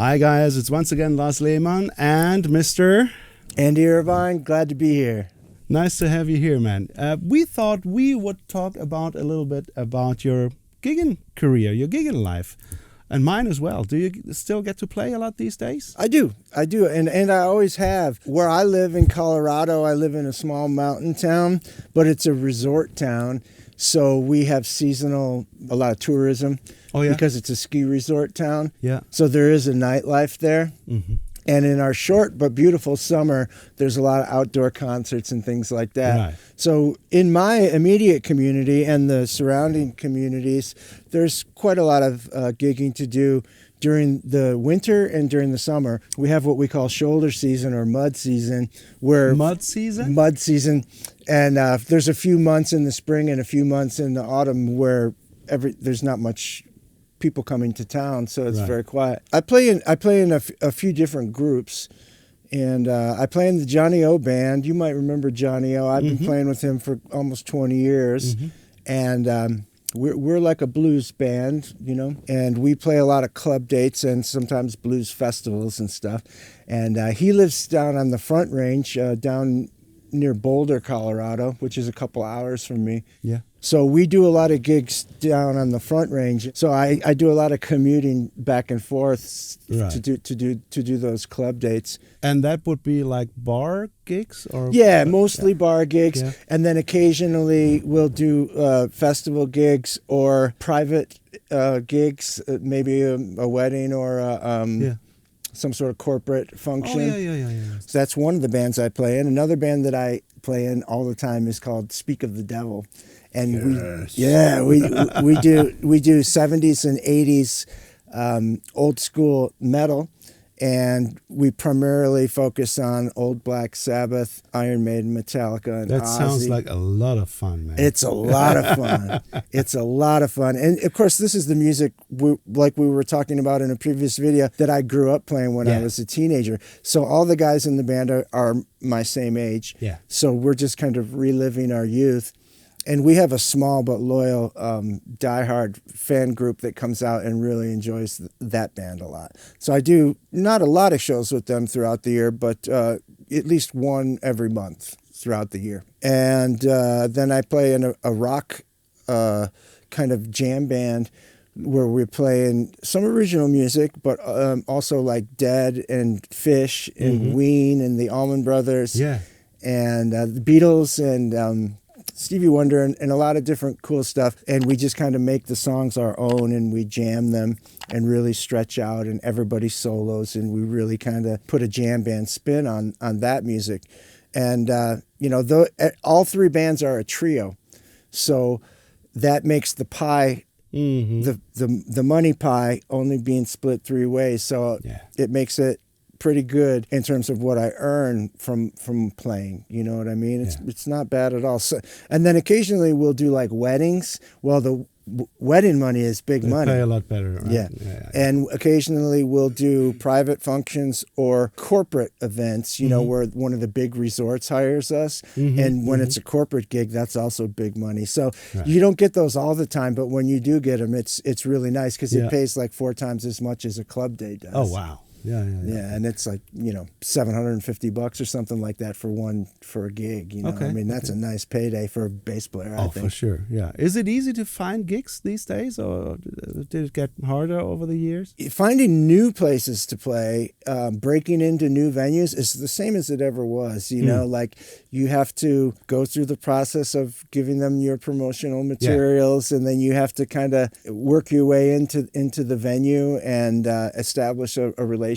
Hi guys, it's once again Lars Lehmann and Mr. Andy Irvine, glad to be here. Nice to have you here, man. We thought we would talk about a little bit about your gigging career, your gigging life, and mine as well. Do you still get to play a lot these days? I do, and I always have. Where I live in Colorado, I live in a small mountain town, but it's a resort town, so we have a lot of tourism. Oh, yeah? Because it's a ski resort town. Yeah. So there is a nightlife there. Mm-hmm. And in our short but beautiful summer, there's a lot of outdoor concerts and things like that. Right. So in my immediate community and the surrounding communities, there's quite a lot of gigging to do during the winter and during the summer. We have what we call shoulder season or mud season. Mud season? Mud season. And there's a few months in the spring and a few months in the autumn where there's not much people coming to town, so it's very quiet. I play in a few different groups, and I play in the Johnny O band. You might remember Johnny O. I've been playing with him for almost 20 years, and we're like a blues band, you know, and we play a lot of club dates and sometimes blues festivals and stuff. And he lives down on the Front Range, down near Boulder, Colorado, which is a couple hours from me. Yeah. So we do a lot of gigs down on the Front Range. So I do a lot of commuting back and forth to do those club dates. And that would be like bar gigs, or mostly bar gigs, and then occasionally we'll do festival gigs or private gigs, maybe a wedding or some sort of corporate function. Yeah. So that's one of the bands I play in. Another band that I play in all the time is called Speak of the Devil. And we do 70s and 80s old school metal, and we primarily focus on old Black Sabbath, Iron Maiden, Metallica, and That Ozzy. sounds like a lot of fun, man. It's a lot of fun. It's a lot of fun. And of course, this is the music, like we were talking about in a previous video, that I grew up playing when I was a teenager. So all the guys in the band are my same age. Yeah. So we're just kind of reliving our youth. And we have a small but loyal, diehard fan group that comes out and really enjoys that band a lot. So I do not a lot of shows with them throughout the year, but at least one every month throughout the year. And then I play in a rock kind of jam band where we're playing some original music, but also like Dead and Fish and Ween and the Allman Brothers and the Beatles and Stevie Wonder and a lot of different cool stuff. And we just kind of make the songs our own and we jam them and really stretch out, and everybody solos, and we really kind of put a jam band spin on that music. And, all three bands are a trio. So that makes the pie, the money pie, only being split three ways. So it makes it pretty good in terms of what I earn from playing. You know what I mean? It's not bad at all. So, and then occasionally we'll do like weddings. Well, the wedding money is big money. They pay a lot better, right? Yeah. And occasionally we'll do private functions or corporate events, you know, where one of the big resorts hires us. And when it's a corporate gig, that's also big money. So you don't get those all the time, but when you do get them, it's really nice because it pays like 4 times as much as a club day does. Oh, wow. Yeah, and it's like, $750 or something like that for a gig. You know, I mean, that's a nice payday for a bass player. I think. For sure. Yeah. Is it easy to find gigs these days, or did it get harder over the years? Finding new places to play, breaking into new venues is the same as it ever was. You know, like you have to go through the process of giving them your promotional materials, and then you have to kind of work your way into the venue and establish a relationship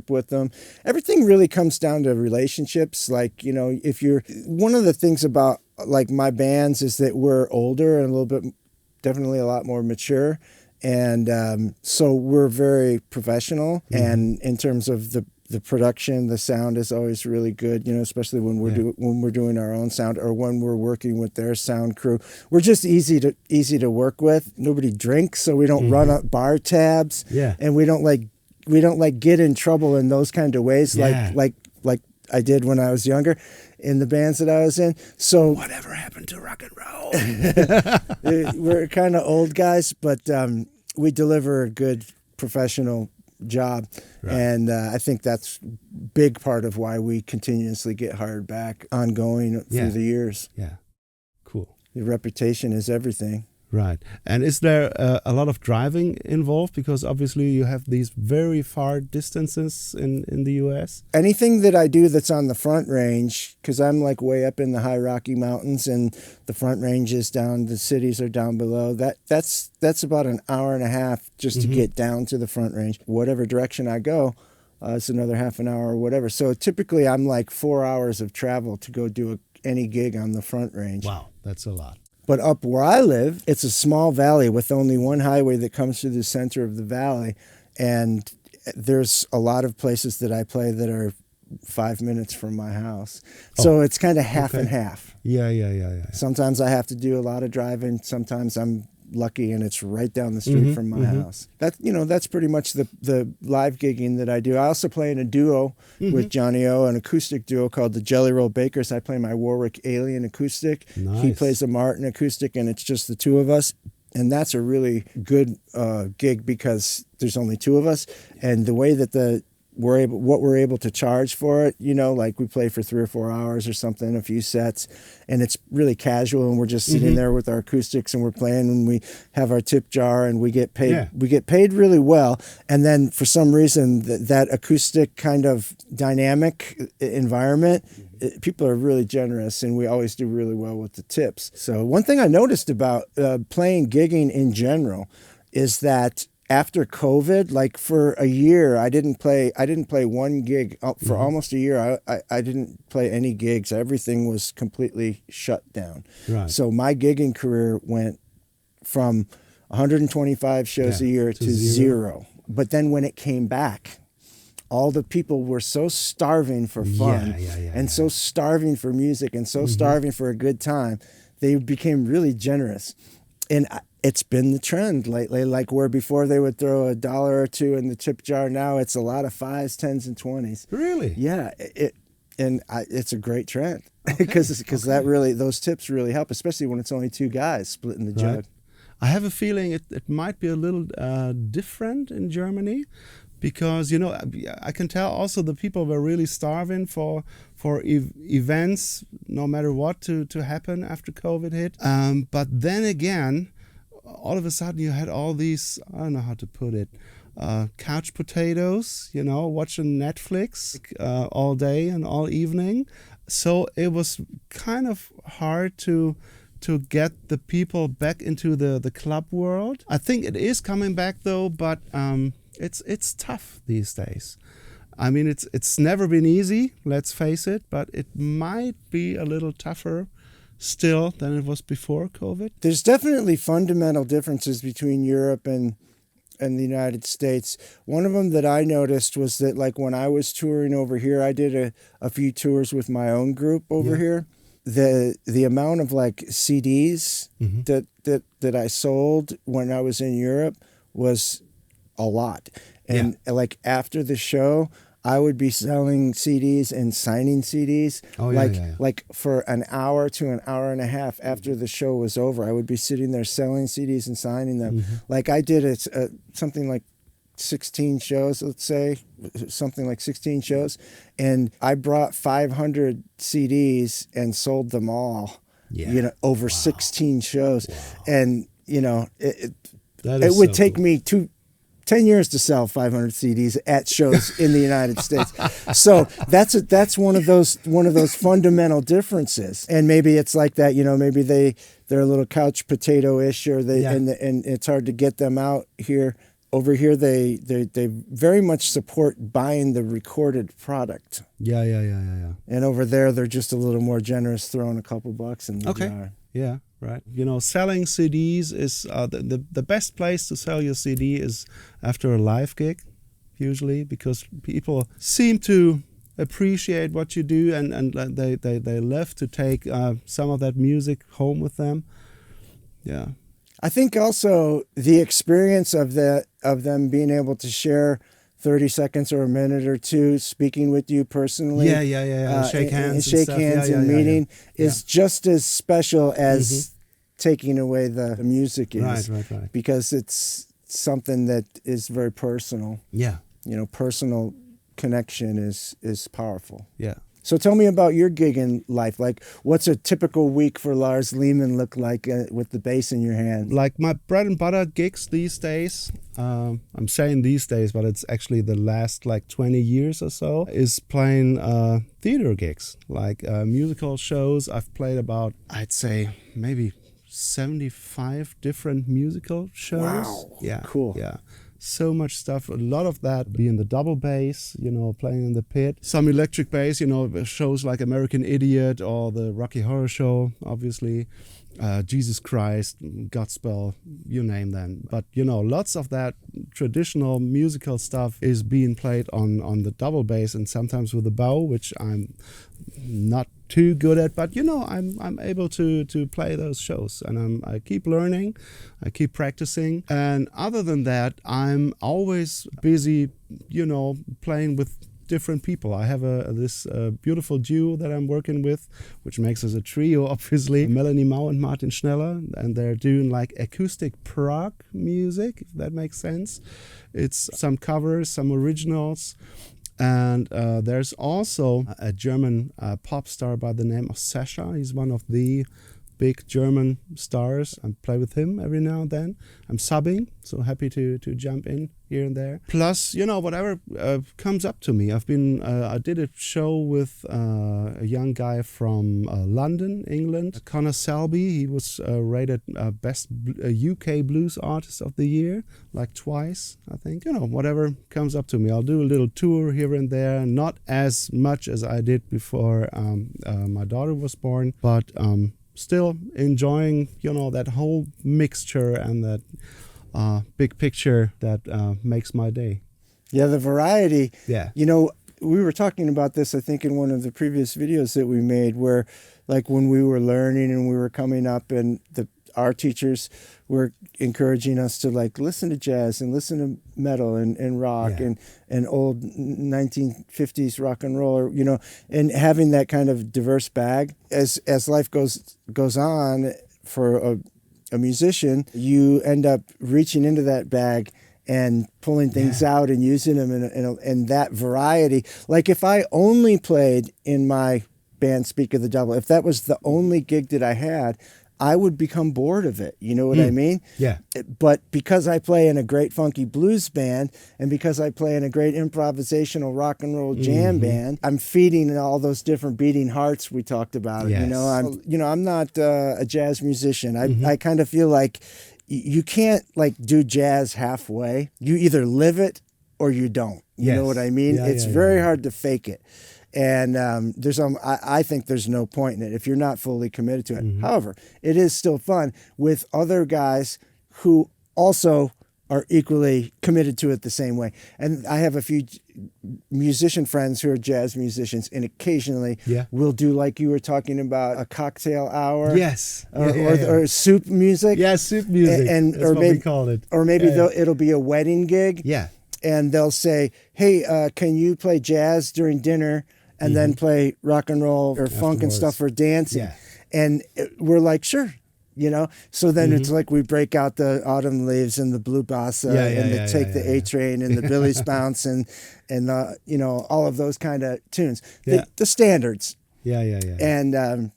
with them. Everything really comes down to relationships. Like, if you're, one of the things about like my bands is that we're older and a little bit, definitely a lot more mature. And so we're very professional. And in terms of the production, the sound is always really good, especially when we're doing our own sound or when we're working with their sound crew. We're just easy to work with. Nobody drinks, so we don't run up bar tabs. And we don't get in trouble in those kind of ways like I did when I was younger in the bands that I was in. So whatever happened to rock and roll? We're kind of old guys, but we deliver a good professional job. Right. And I think that's big part of why we continuously get hired back ongoing through the years. Yeah. Cool. Your reputation is everything. Right. And is there a lot of driving involved? Because obviously you have these very far distances in the U.S. Anything that I do that's on the Front Range, because I'm like way up in the high Rocky Mountains and the Front Range is down, the cities are down below, that's about an hour and a half just to get down to the Front Range. Whatever direction I go, it's another half an hour or whatever. So typically I'm like 4 hours of travel to go do any gig on the Front Range. Wow, that's a lot. But up where I live, it's a small valley with only one highway that comes through the center of the valley. And there's a lot of places that I play that are 5 minutes from my house. So it's kind of half and half. Yeah. Sometimes I have to do a lot of driving. Sometimes I'm lucky and it's right down the street from my house. That's pretty much the live gigging that I do. I also play in a duo with Johnny O, an acoustic duo called the Jelly Roll Bakers. I play my Warwick Alien acoustic. Nice. He plays a Martin acoustic, and it's just the two of us. And that's a really good gig because there's only two of us. And the way that what we're able to charge for it, like we play for 3 or 4 hours or something, a few sets, and it's really casual, and we're just sitting there with our acoustics and we're playing, and we have our tip jar and we get paid. Yeah. We get paid really well. And then for some reason that acoustic kind of dynamic environment, people are really generous, and we always do really well with the tips. So one thing I noticed about playing gigging in general is that after COVID, like for a year, I didn't play one gig for almost a year. I didn't play any gigs. Everything was completely shut down. Right. So my gigging career went from 125 shows a year to zero. But then when it came back, all the people were so starving for fun and so starving for music and so starving for a good time, they became really generous. And it's been the trend lately, like where before they would throw $1 or $2 in the tip jar. Now it's a lot of 5s, 10s, and 20s. Really? Yeah. It's a great trend because those tips really help, especially when it's only two guys splitting the jug. I have a feeling it might be a little different in Germany, because I can tell also the people were really starving for events, no matter what, to happen after COVID hit. But then again, all of a sudden you had all these, I don't know how to put it, couch potatoes, watching Netflix all day and all evening. So it was kind of hard to get the people back into the club world. I think it is coming back though, but it's tough these days. I mean, it's never been easy, let's face it, but it might be a little tougher still than it was before COVID. There's definitely fundamental differences between Europe and the United States. One of them that I noticed was that, like, when I was touring over here, I did a few tours with my own group over here. The amount of like CDs that I sold when I was in Europe was a lot. And like after the show, I would be selling CDs and signing CDs like for an hour to an hour and a half after the show was over. I would be sitting there selling CDs and signing them. Like I did something like 16 shows, let's say, something like 16 shows. And I brought 500 CDs and sold them all, over 16 shows. Wow. And, it would take me 10 years to sell 500 CDs at shows in the United States. So that's one of those fundamental differences. And maybe it's like that, maybe they're a little couch potato-ish, or and it's hard to get them out here. Over here, they very much support buying the recorded product. Yeah. And over there, they're just a little more generous, throwing a couple bucks in the jar. Yeah, right. Selling CDs is the best place to sell your CD is after a live gig, usually, because people seem to appreciate what you do, and they love to take some of that music home with them. Yeah. I think also the experience of them being able to share 30 seconds or a minute or two speaking with you personally. Shake hands and meeting is just as special as taking away the music is. Right. Because it's something that is very personal. Yeah. personal connection is powerful. Yeah. So tell me about your gig in life. Like, what's a typical week for Lars Lehmann look like with the bass in your hand? Like my bread and butter gigs these days, I'm saying these days, but it's actually the last like 20 years or so, is playing theater gigs, like musical shows. I've played about, I'd say, maybe 75 different musical shows. Wow. Yeah. Cool. Yeah. So much stuff, a lot of that being the double bass, playing in the pit. Some electric bass, shows like American Idiot or the Rocky Horror Show, obviously. Jesus Christ, Godspell, you name them. But, lots of that traditional musical stuff is being played on the double bass and sometimes with the bow, which I'm not too good at, but I'm able to play those shows, and I keep learning, I keep practicing, and other than that, I'm always busy, playing with different people. I have this beautiful duo that I'm working with, which makes us a trio, obviously. Melanie Mau and Martin Schneller, and they're doing like acoustic prog music, if that makes sense. It's some covers, some originals. And there's also a German pop star by the name of Sasha. He's one of the big German stars. I play with him every now and then. I'm subbing, so happy to jump in here and there. Plus, whatever comes up to me. I did a show with a young guy from London, England, Connor Selby. He was rated best UK blues artist of the year, like twice, I think. Whatever comes up to me. I'll do a little tour here and there, not as much as I did before my daughter was born, but still enjoying, that whole mixture and that big picture that makes my day. Yeah, the variety. Yeah. We were talking about this, I think, in one of the previous videos that we made, where like when we were learning and we were coming up and our teachers were encouraging us to like listen to jazz and listen to metal and rock and old 1950s rock and roll, and having that kind of diverse bag. As life goes on for a musician, you end up reaching into that bag and pulling things out and using them in that variety. Like if I only played in my band Speak of the Devil, if that was the only gig that I had, I would become bored of it. You know what I mean? Yeah. But because I play in a great funky blues band and because I play in a great improvisational rock and roll jam band, I'm feeding all those different beating hearts we talked about. Yes. I'm not a jazz musician. I kind of feel like you can't like do jazz halfway. You either live it or you don't. You know what I mean? Yeah, it's very hard to fake it. And I think there's no point in it if you're not fully committed to it. However, it is still fun with other guys who also are equally committed to it the same way. And I have a few musician friends who are jazz musicians, and occasionally we'll do, like you were talking about, a cocktail hour. Yes. Or soup music. Yeah, soup music. That's or what maybe, we call it. Or maybe it'll be a wedding gig. Yeah. And they'll say, hey, can you play jazz during dinner and then play rock and roll or funk and stuff for dancing? Yeah. And we're like, sure. So then it's like we break out the Autumn Leaves and the Blue Bossa and Take the A Train and the Billy's Bounce and all of those kind of tunes, the standards. Yeah. And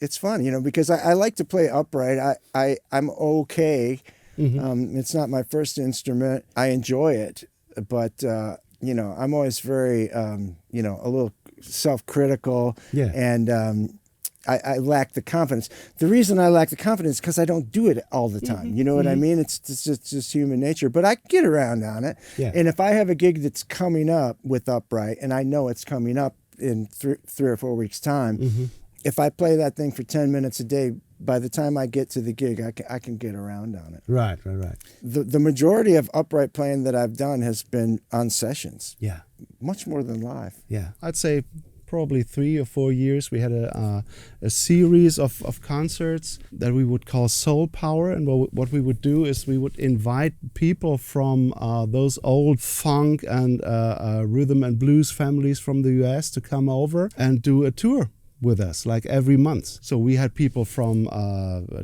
it's fun, because I like to play upright. I'm okay. It's not my first instrument. I enjoy it, but I'm always very a little self-critical, and I lack the confidence. The reason I lack the confidence is because I don't do it all the time. You know what I mean? It's just human nature. But I get around on it. Yeah. And if I have a gig that's coming up with upright, and I know it's coming up in 3 or 4 weeks' time, if I play that thing for 10 minutes a day, by the time I get to the gig, I can get around on it. Right. The majority of upright playing that I've done has been on sessions. Yeah. Much more than live. Yeah. I'd say probably 3 or 4 years we had a series of concerts that we would call Soul Power, and what we would do is we would invite people from those old funk and rhythm and blues families from the US to come over and do a tour with us, like every month. So we had people from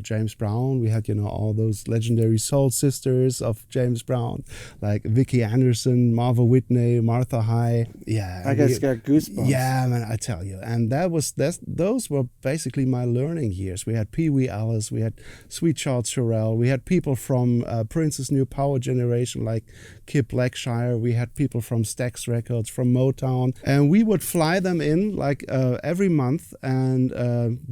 James Brown. We had, all those legendary soul sisters of James Brown, like Vicky Anderson, Marva Whitney, Martha High. Yeah, I just got goosebumps. Yeah, man, I tell you. And those were basically my learning years. We had Pee Wee Ellis, we had Sweet Charles Sherrill, we had people from Prince's New Power generation, like Kip Blackshire. We had people from Stax Records, from Motown, and we would fly them in like every month and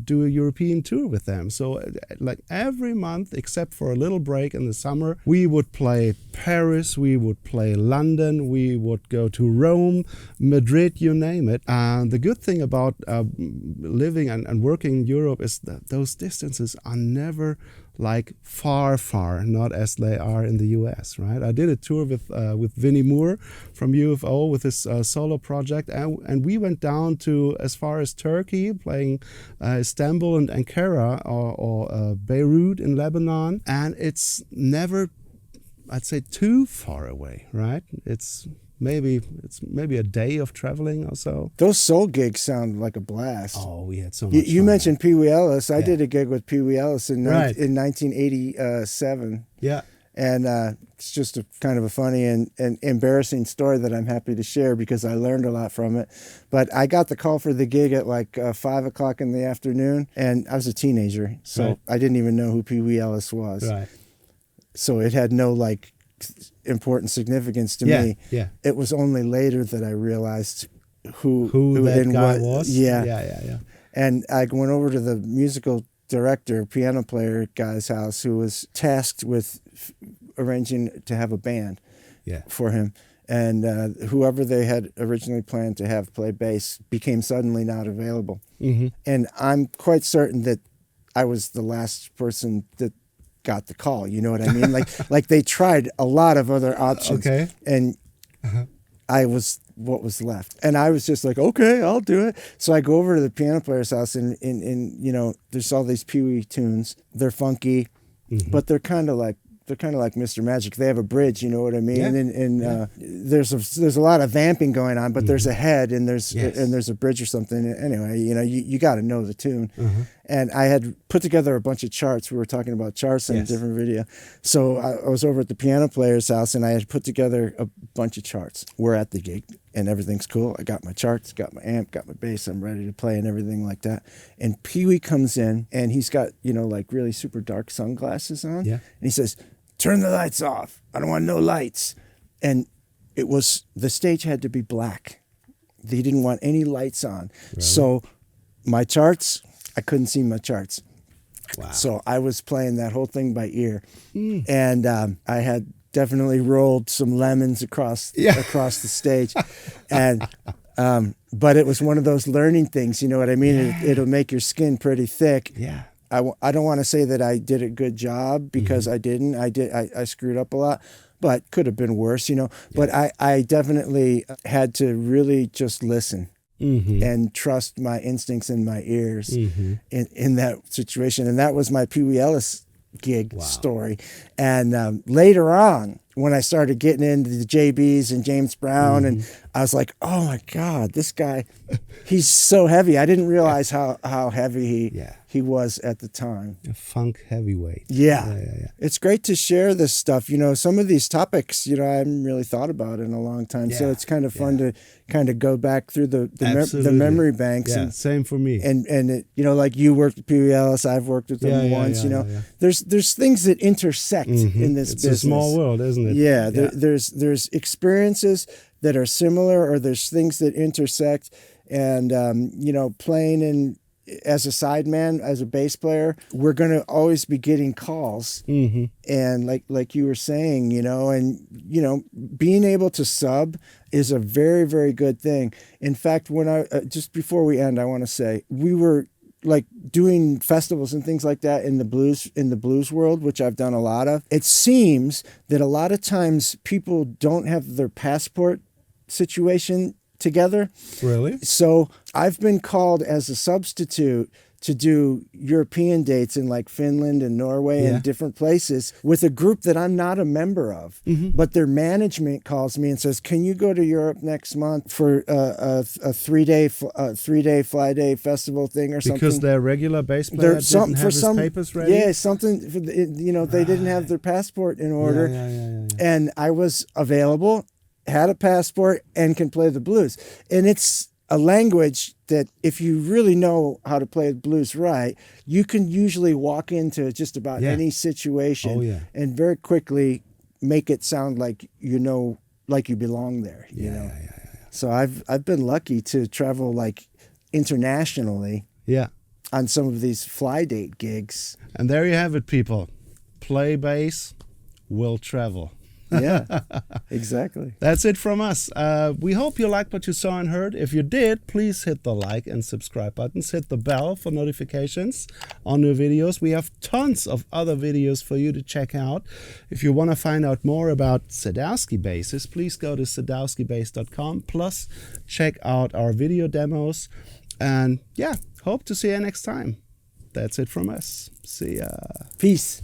do a European tour with them. So like every month, except for a little break in the summer, we would play Paris, we would play London, we would go to Rome, Madrid, you name it. And the good thing about living and working in Europe is that those distances are never like far, not as they are in the US, right? I did a tour with Vinnie Moore from UFO with his solo project, and we went down to as far as Turkey, playing Istanbul and Ankara or Beirut in Lebanon, and it's never, I'd say, too far away, right? It's maybe a day of traveling or so. Those soul gigs sound like a blast. Oh, we had so much You fun. mentioned Pee Wee Ellis. I did a gig with Pee Wee Ellis in Right. in 1987. Yeah. And it's just a kind of a funny and embarrassing story that I'm happy to share because I learned a lot from it. But I got the call for the gig at like 5 o'clock in the afternoon, and I was a teenager, so Right. I didn't even know who Pee Wee Ellis was. Right. So it had no like important significance to me. Yeah. It was only later that I realized who that and guy what. was. Yeah. And I went over to the musical director, piano player guy's house, who was tasked with arranging to have a band for him. And whoever they had originally planned to have play bass became suddenly not available. Mm-hmm. And I'm quite certain that I was the last person that got the call. You know what I mean? Like they tried a lot of other options. Okay. And I was what was left. And I was just like, okay, I'll do it. So I go over to the piano player's house and there's all these Pee Wee tunes. They're funky, but they're kind of like Mr. Magic. They have a bridge, you know what I mean? Yeah. There's a lot of vamping going on, but there's a head and there's a bridge or something. Anyway, you got to know the tune. And I had put together a bunch of charts. We were talking about charts in a different video. So I was over at the piano player's house and I had put together a bunch of charts. We're at the gig and everything's cool. I got my charts, got my amp, got my bass. I'm ready to play and everything like that. And Pee Wee comes in and he's got, like really super dark sunglasses on. Yeah. And he says, "Turn the lights off. I don't want no lights." And the stage had to be black. They didn't want any lights on. Really? So my charts, I couldn't see my charts. Wow. So I was playing that whole thing by ear. And I had definitely rolled some lemons across the stage. And but it was one of those learning things, you know what I mean? Yeah. It'll make your skin pretty thick. Yeah. I don't want to say that I did a good job because I didn't. I screwed up a lot, but could have been worse, Yeah. But I definitely had to really just listen and trust my instincts and my ears in that situation. And that was my Pee Wee Ellis gig story. And later on, when I started getting into the JBs and James Brown, and I was like, oh my God, this guy, he's so heavy. I didn't realize how heavy he was at the time. A funk heavyweight. Yeah. It's great to share this stuff. Some of these topics, I haven't really thought about in a long time. So it's kind of fun to kind of go back through the memory banks. Yeah, and same for me. And it, like you worked with Pee Wee Ellis, I've worked with them once, There's things that intersect in this business. It's a small world, isn't it? Yeah, there's experiences that are similar, or there's things that intersect. And playing as a sideman, as a bass player, we're going to always be getting calls. And like you were saying, being able to sub is a very, very good thing. In fact, when just before we end, I want to say we were like doing festivals and things like that in the blues world, which I've done a lot of. It seems that a lot of times people don't have their passport situation together. Really? So I've been called as a substitute to do European dates in like Finland and Norway and different places with a group that I'm not a member of. But their management calls me and says, "Can you go to Europe next month for a 3-day fly day festival thing or something?" Because their regular bass player didn't have his papers ready? Yeah, something, they didn't have their passport in order. Yeah. And I was available, had a passport, and can play the blues. And it's a language that if you really know how to play the blues right, you can usually walk into just about any situation and very quickly make it sound like like you belong there. You know? So I've been lucky to travel like internationally on some of these fly date gigs. And there you have it, people. Play bass, will travel. Yeah, exactly. That's it from us. We hope you liked what you saw and heard. If you did, please hit the like and subscribe buttons. Hit the bell for notifications on new videos. We have tons of other videos for you to check out. If you want to find out more about Sadowsky basses, please go to sadowskybass.com. Plus, check out our video demos. And yeah, hope to see you next time. That's it from us. See ya. Peace.